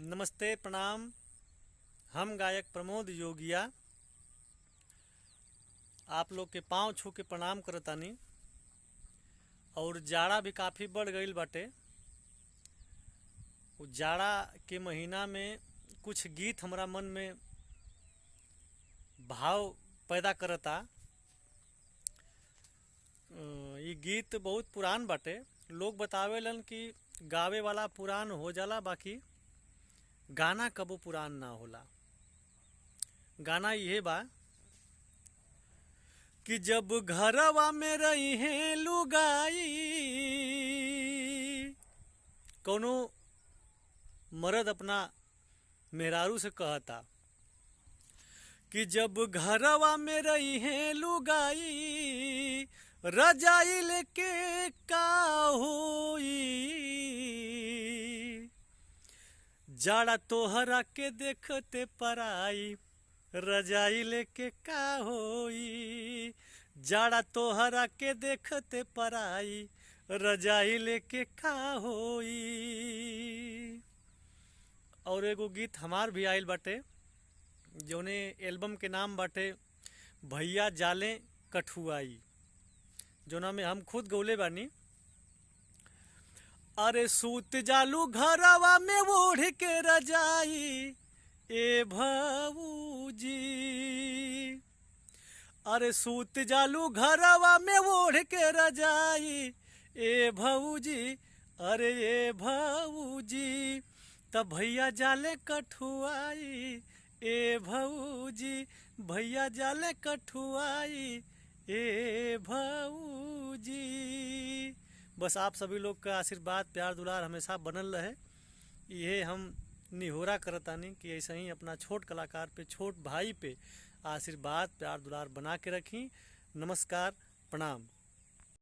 नमस्ते प्रणाम। हम गायक प्रमोद योगिया आप लोग के पाँव छू के प्रणाम करतानी। और जाड़ा भी काफ़ी बढ़ गईल बाटे। उ जाड़ा के महीना में कुछ गीत हमरा मन में भाव पैदा करता। ये गीत बहुत पुरान बाटे। लोग बतावेलन कि गावे वाला पुरान हो जाला, बाकी गाना कबो पुरान ना होला। गाना ये बा कि जब घरवा में रही है लुगाई, कोनो मर्द अपना मेहरारू से कहता कि जब घरवा में रही है लुगाई, रजाई लेके का होई, जाड़ा तोहरा के देखते पराई, रजाई लेके का होई, जाड़ा तोहरा के देखते पराई, रजाई लेके का होई। और एगो गीत हमार भी आइल बाटे, जौने एल्बम के नाम बाटे भैया जाले कठुआई, जोना में हम खुद गौले बानी। अरे सूत जालू घरवा में ओढ़ के रजाई ए भौजी, अरे सूत जालू घरवा में ओढ़ के रजाई ए भौजी, अरे ए भौजी, तब भैया जाले कठुआई ए भौजी, भैया जाले कठुआई ए भौजी। बस आप सभी लोग का आशीर्वाद प्यार दुलार हमेशा बनल रहे, ये हम निहोरा करतानी कि ऐसे ही अपना छोट कलाकार पे, छोट भाई पे आशीर्वाद प्यार दुलार बना के रखी। नमस्कार, प्रणाम।